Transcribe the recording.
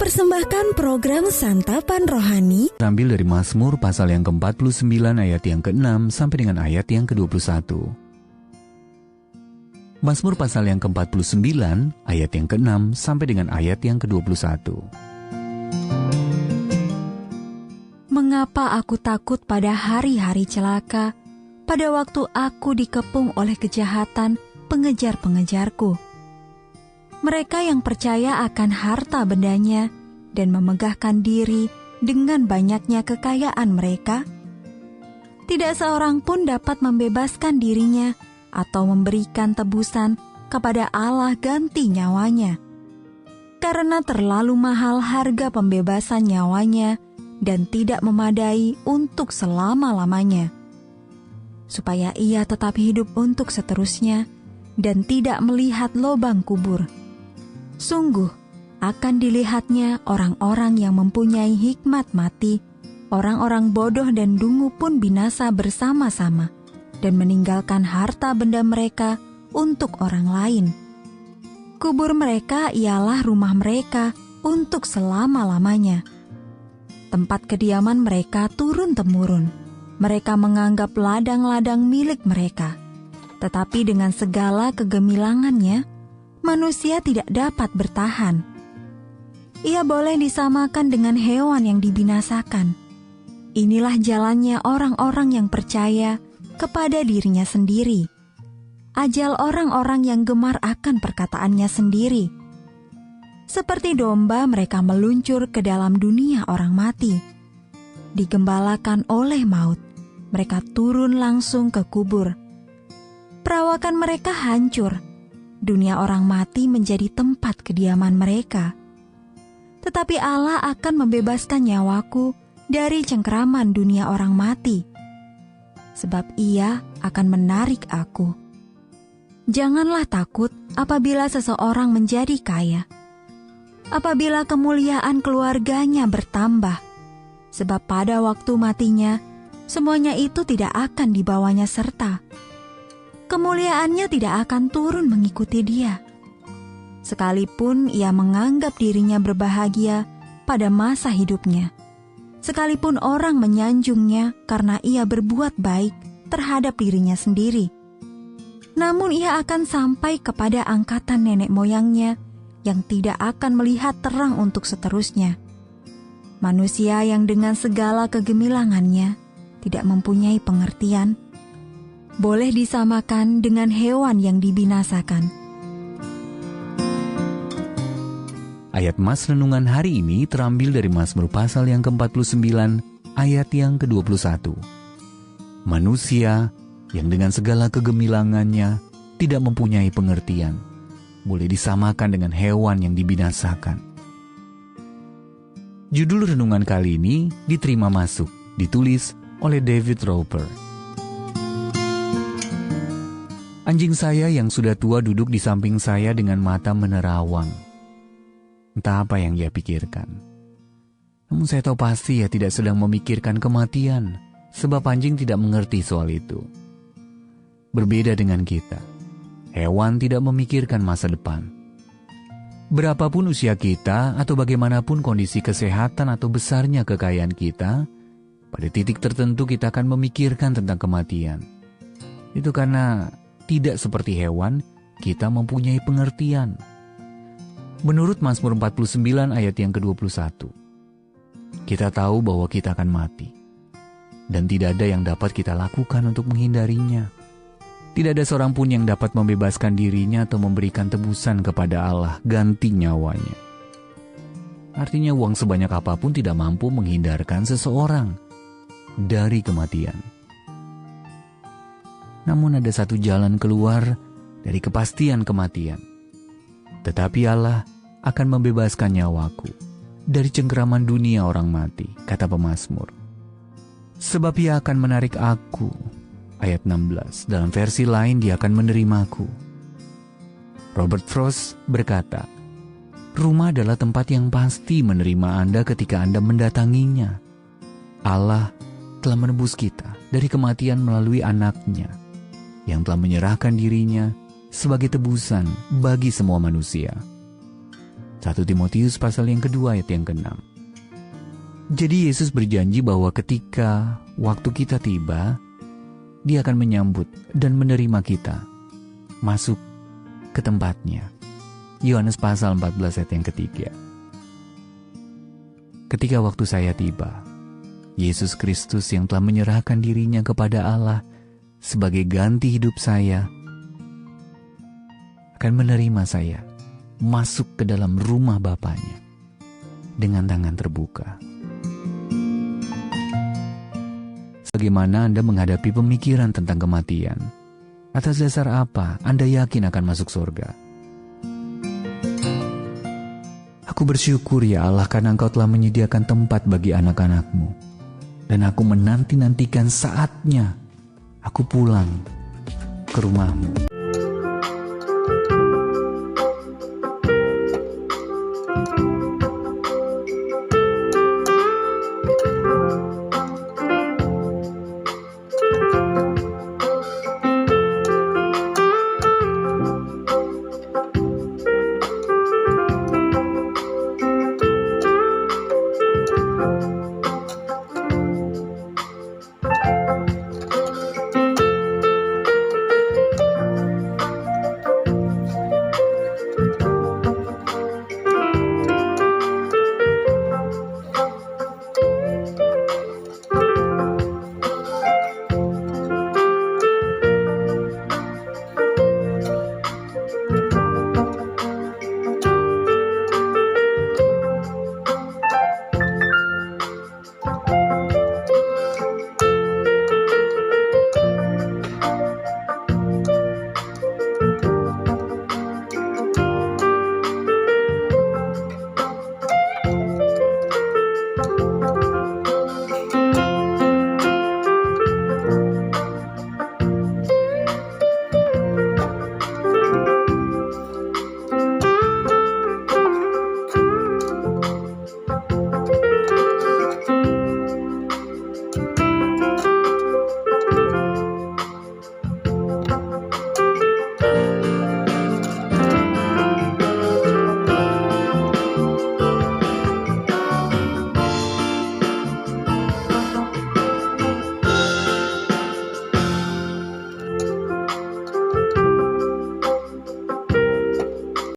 mempersembahkan program Santapan Rohani terambil dari Mazmur pasal yang ke-49 ayat yang ke-6 sampai dengan ayat yang ke-21. Mazmur pasal yang ke-49 ayat yang ke-6 sampai dengan ayat yang ke-21. Mengapa aku takut pada hari-hari celaka, pada waktu aku dikepung oleh kejahatan pengejar-pengejarku? Mereka yang percaya akan harta bendanya dan memegahkan diri dengan banyaknya kekayaan mereka, tidak seorang pun dapat membebaskan dirinya atau memberikan tebusan kepada Allah ganti nyawanya. Karena terlalu mahal harga pembebasan nyawanya dan tidak memadai untuk selama-lamanya, supaya ia tetap hidup untuk seterusnya dan tidak melihat lubang kubur. Sungguh, akan dilihatnya orang-orang yang mempunyai hikmat mati, orang-orang bodoh dan dungu pun binasa bersama-sama, dan meninggalkan harta benda mereka untuk orang lain. Kubur mereka ialah rumah mereka untuk selama-lamanya. Tempat kediaman mereka turun-temurun. Mereka menganggap ladang-ladang milik mereka. Tetapi dengan segala kegemilangannya, manusia tidak dapat bertahan. Ia boleh disamakan dengan hewan yang dibinasakan. Inilah jalannya orang-orang yang percaya kepada dirinya sendiri. Ajal orang-orang yang gemar akan perkataannya sendiri. Seperti domba mereka meluncur ke dalam dunia orang mati. Digembalakan oleh maut, mereka turun langsung ke kubur. Perawakan mereka hancur. Dunia orang mati menjadi tempat kediaman mereka. Tetapi Allah akan membebaskan nyawaku dari cengkeraman dunia orang mati, sebab Ia akan menarik aku. Janganlah takut apabila seseorang menjadi kaya, apabila kemuliaan keluarganya bertambah, sebab pada waktu matinya, semuanya itu tidak akan dibawanya serta. Kemuliaannya tidak akan turun mengikuti dia. Sekalipun ia menganggap dirinya berbahagia pada masa hidupnya, sekalipun orang menyanjungnya karena ia berbuat baik terhadap dirinya sendiri, namun ia akan sampai kepada angkatan nenek moyangnya yang tidak akan melihat terang untuk seterusnya. Manusia yang dengan segala kegemilangannya tidak mempunyai pengertian, boleh disamakan dengan hewan yang dibinasakan. Ayat Mas Renungan hari ini terambil dari Mazmur pasal yang ke-49 ayat yang ke-21. Manusia yang dengan segala kegemilangannya tidak mempunyai pengertian, boleh disamakan dengan hewan yang dibinasakan. Judul renungan kali ini diterima masuk, ditulis oleh David Roper. Anjing saya yang sudah tua duduk di samping saya dengan mata menerawang. Entah apa yang dia pikirkan. Namun saya tahu pasti ia tidak sedang memikirkan kematian, sebab anjing tidak mengerti soal itu. Berbeda dengan kita, hewan tidak memikirkan masa depan. Berapapun usia kita atau bagaimanapun kondisi kesehatan atau besarnya kekayaan kita, pada titik tertentu kita akan memikirkan tentang kematian. Itu karena tidak seperti hewan, kita mempunyai pengertian. Menurut Mazmur 49 ayat yang ke-21, kita tahu bahwa kita akan mati, dan tidak ada yang dapat kita lakukan untuk menghindarinya. Tidak ada seorang pun yang dapat membebaskan dirinya atau memberikan tebusan kepada Allah ganti nyawanya. Artinya uang sebanyak apapun tidak mampu menghindarkan seseorang dari kematian. Namun ada satu jalan keluar dari kepastian kematian. Tetapi Allah akan membebaskan nyawaku dari cengkeraman dunia orang mati, kata pemazmur. Sebab Ia akan menarik aku, ayat 16, dalam versi lain Dia akan menerimaku. Robert Frost berkata, rumah adalah tempat yang pasti menerima Anda ketika Anda mendatanginya. Allah telah menebus kita dari kematian melalui anaknya, yang telah menyerahkan dirinya sebagai tebusan bagi semua manusia. 1 Timotius pasal yang kedua ayat yang ke-6. Jadi Yesus berjanji bahwa ketika waktu kita tiba, Dia akan menyambut dan menerima kita masuk ke tempatnya. Yohanes pasal 14 ayat yang ketiga. Ketika waktu saya tiba, Yesus Kristus yang telah menyerahkan dirinya kepada Allah sebagai ganti hidup saya akan menerima saya masuk ke dalam rumah Bapanya dengan tangan terbuka. Bagaimana Anda menghadapi pemikiran tentang kematian? Atas dasar apa Anda yakin akan masuk surga? Aku bersyukur ya Allah karena Engkau telah menyediakan tempat bagi anak-anak-Mu. Dan aku menanti-nantikan saatnya aku pulang ke rumah-Mu.